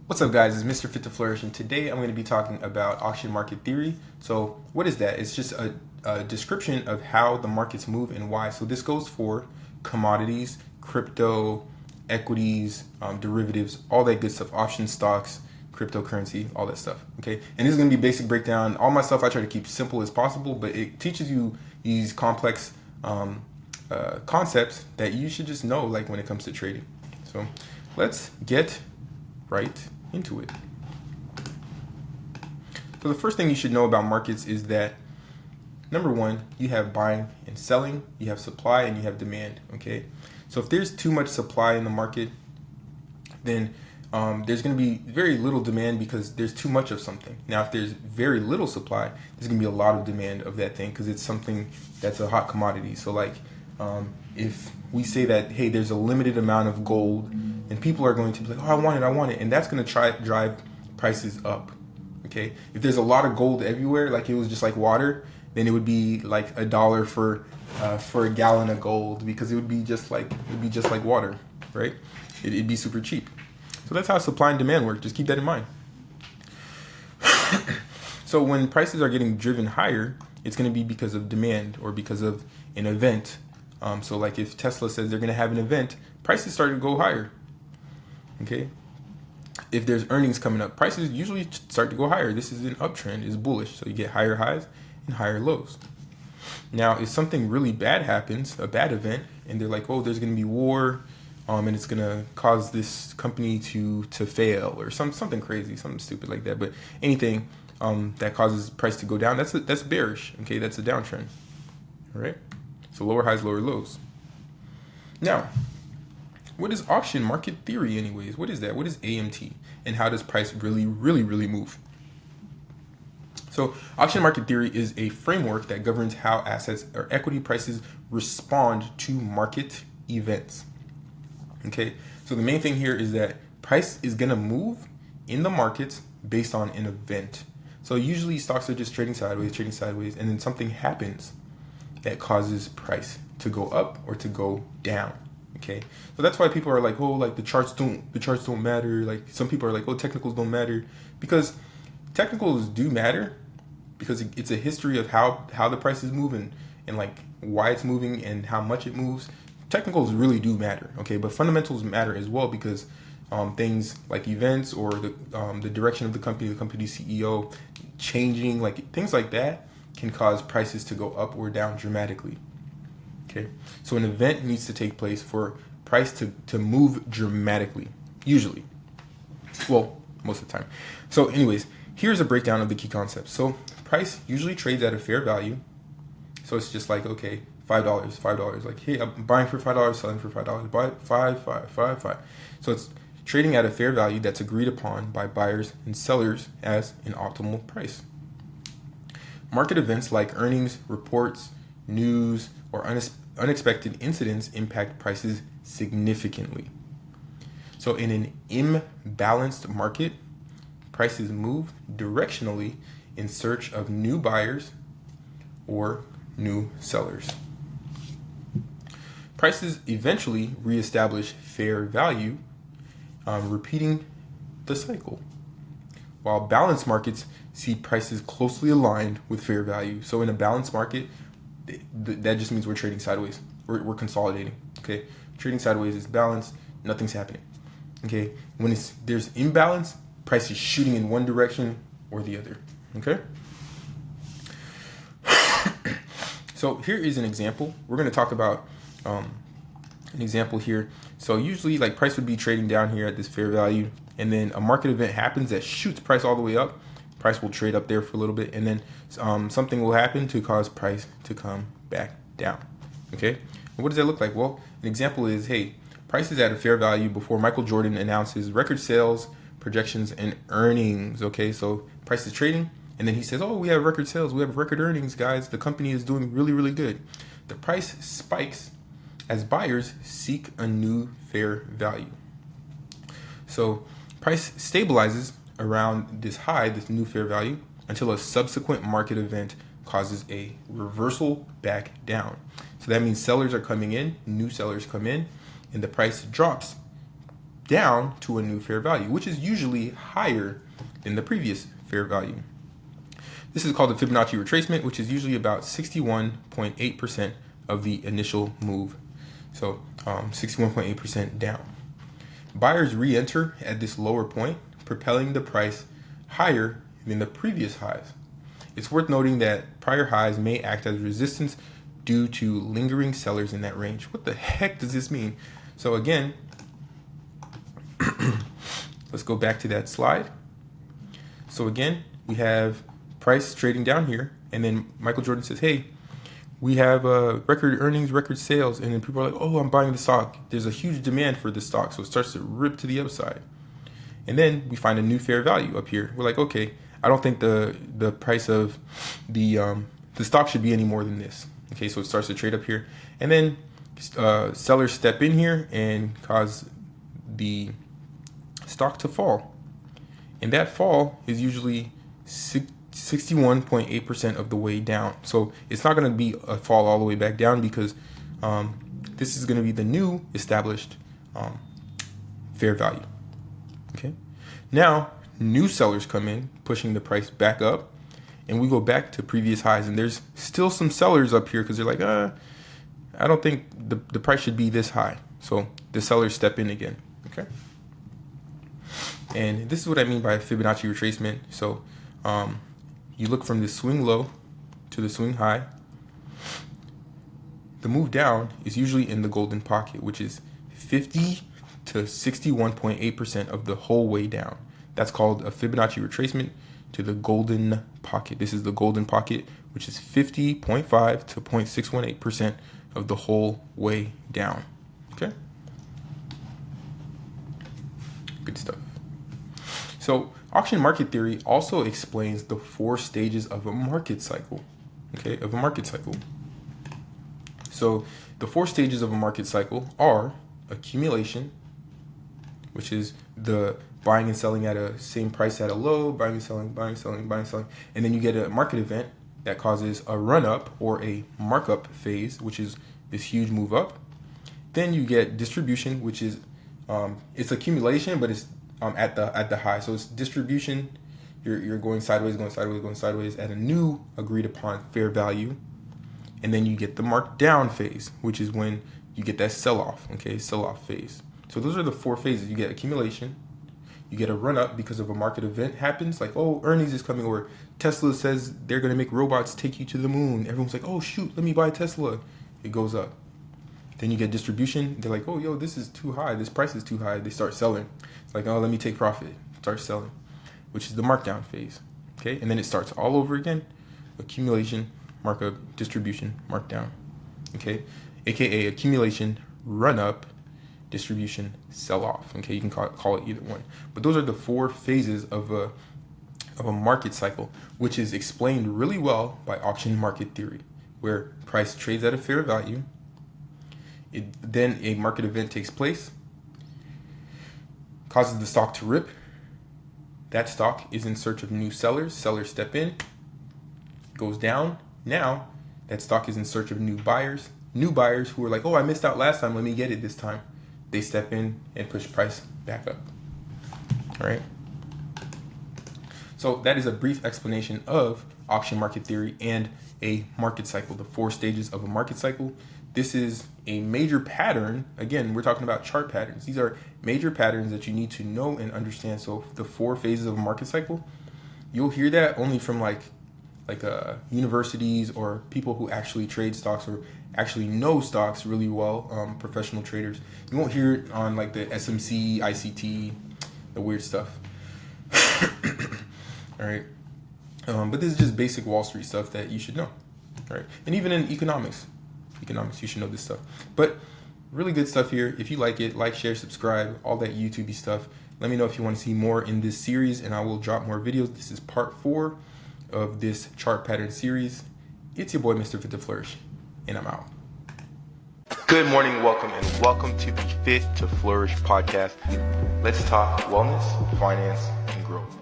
What's up, guys? It's Mr. Fit to Flourish, and today I'm going to be talking about auction market theory. So, what is that? It's just a description of how the markets move and why. So, this goes for commodities, crypto, equities, derivatives, all that good stuff, option stocks, cryptocurrency, all that stuff. Okay, and this is going to be basic breakdown. All my stuff I try to keep simple as possible, but it teaches you these complex concepts that you should just know, like when it comes to trading. So, let's get right into it. So the first thing you should know about markets is that number one, you have buying and selling, you have supply and you have demand. Okay, so if there's too much supply in the market, then there's going to be very little demand because there's too much of something. Now, if there's very little supply, there's going to be a lot of demand of that thing because it's something that's a hot commodity. So like if we say that, hey, there's a limited amount of gold, and people are going to be like, oh, I want it, and that's going to drive prices up. Okay, if there's a lot of gold everywhere, like it was just like water, then it would be like $1 for a gallon of gold because it would be just like water, right? It'd be super cheap. So that's how supply and demand work. Just keep that in mind. So when prices are getting driven higher, it's going to be because of demand or because of an event. So like if Tesla says they're going to have an event, prices start to go higher. Okay. If there's earnings coming up, prices usually start to go higher. This is an uptrend, is bullish. So you get higher highs and higher lows. Now, if something really bad happens, a bad event, and they're like, oh, there's going to be war, and it's going to cause this company to fail or something crazy, something stupid like that. But anything that causes price to go down, that's bearish. Okay, that's a downtrend. All right. So lower highs, lower lows. Now, what is auction market theory anyways? What is that? What is AMT? And how does price really move? So auction market theory is a framework that governs how assets or equity prices respond to market events. Okay, so the main thing here is that price is going to move in the markets based on an event. So usually stocks are just trading sideways, and then something happens that causes price to go up or to go down. Okay, so that's why people are like, oh, like the charts don't matter. Like some people are like, oh, technicals don't matter, because technicals do matter because it's a history of how the price is moving and like why it's moving and how much it moves. Technicals really do matter. Okay, but fundamentals matter as well because things like events or the direction of the company CEO changing, like things like that can cause prices to go up or down dramatically. Okay, so an event needs to take place for price to move dramatically, usually. Well, most of the time. So anyways, here's a breakdown of the key concepts. So price usually trades at a fair value. So it's just like, okay, $5. Like, hey, I'm buying for $5, selling for $5. Buy five. So it's trading at a fair value that's agreed upon by buyers and sellers as an optimal price. Market events like earnings, reports, news, or unexpected incidents impact prices significantly. So in an imbalanced market, prices move directionally in search of new buyers or new sellers. Prices eventually reestablish fair value, repeating the cycle. While balanced markets see prices closely aligned with fair value. So in a balanced market, that just means we're trading sideways. We're consolidating. Okay, trading sideways is balanced. Nothing's happening. Okay, when there's imbalance, price is shooting in one direction or the other. Okay. So here is an example. We're going to talk about an example here. So usually, like price would be trading down here at this fair value, and then a market event happens that shoots price all the way up. Price will trade up there for a little bit, and then something will happen to cause price to come back down. Okay, and what does that look like? Well, an example is, hey, price is at a fair value before Michael Jordan announces record sales, projections, and earnings. Okay, so price is trading, and then he says, oh, we have record sales, we have record earnings, guys. The company is doing really good. The price spikes as buyers seek a new fair value. So price stabilizes around this high, this new fair value, until a subsequent market event causes a reversal back down. So that means sellers are coming in, new sellers come in, and the price drops down to a new fair value, which is usually higher than the previous fair value. This is called the Fibonacci retracement, which is usually about 61.8% of the initial move. So 61.8% down. Buyers re-enter at this lower point, propelling the price higher than the previous highs. It's worth noting that prior highs may act as resistance due to lingering sellers in that range. What the heck does this mean? So again, let's go back to that slide. So again, we have price trading down here, and then Michael Jordan says, hey, we have record earnings, record sales, and then people are like, oh, I'm buying the stock. There's a huge demand for this stock, so it starts to rip to the upside. And then we find a new fair value up here. We're like, okay, I don't think the price of the stock should be any more than this. Okay, so it starts to trade up here, and then sellers step in here and cause the stock to fall, and that fall is usually 61.8% of the way down. So it's not going to be a fall all the way back down, because this is going to be the new established fair value. Okay, now new sellers come in, pushing the price back up, and we go back to previous highs, and there's still some sellers up here because they're like, I don't think the price should be this high. So the sellers step in again. Okay, and this is what I mean by Fibonacci retracement. So you look from the swing low to the swing high. The move down is usually in the golden pocket, which is 50 to 61.8% of the whole way down. That's called a Fibonacci retracement to the golden pocket. This is the golden pocket, which is 50.5 to 0.618% of the whole way down. Okay? Good stuff. So auction market theory also explains the 4 stages of a market cycle. Okay, of a market cycle. So the 4 stages of a market cycle are accumulation, which is the buying and selling at a same price at a low, buying and selling, buying, selling, buying, selling. And then you get a market event that causes a run up or a markup phase, which is this huge move up. Then you get distribution, which is it's accumulation, but it's at the high. So it's distribution. You're going sideways, going sideways, going sideways at a new agreed upon fair value. And then you get the markdown phase, which is when you get that sell-off, okay, sell-off phase. So those are the 4 phases. You get accumulation, you get a run-up because of a market event happens, like, oh, earnings is coming, or Tesla says they're going to make robots take you to the moon. Everyone's like, oh, shoot, let me buy Tesla. It goes up. Then you get distribution. They're like, oh, yo, this is too high. This price is too high. They start selling. It's like, oh, let me take profit. Start selling, which is the markdown phase, okay? And then it starts all over again. Accumulation, markup, distribution, markdown, okay? AKA accumulation, run up, distribution, sell off. Okay, you can call it either one. But those are the 4 phases of a market cycle, which is explained really well by auction market theory, where price trades at a fair value. Then a market event takes place, causes the stock to rip. That stock is in search of new sellers. Sellers step in, goes down. Now that stock is in search of new buyers. New buyers who are like, oh, I missed out last time, let me get it this time. They step in and push price back up. All right. So that is a brief explanation of auction market theory and a market cycle, the 4 stages of a market cycle. This is a major pattern. Again, we're talking about chart patterns. These are major patterns that you need to know and understand. So the 4 phases of a market cycle, you'll hear that only from like universities or people who actually trade stocks or actually know stocks really well, professional traders. You won't hear it on like the SMC, ICT, the weird stuff. All right. But this is just basic Wall Street stuff that you should know. All right. And even in economics, you should know this stuff. But really good stuff here. If you like it, like, share, subscribe, all that YouTube-y stuff. Let me know if you want to see more in this series, and I will drop more videos. This is part 4 of this chart pattern series. It's your boy, Mr. Fit to Flourish, and I'm out. Good morning, welcome to the Fit to Flourish podcast. Let's talk wellness, finance, and growth.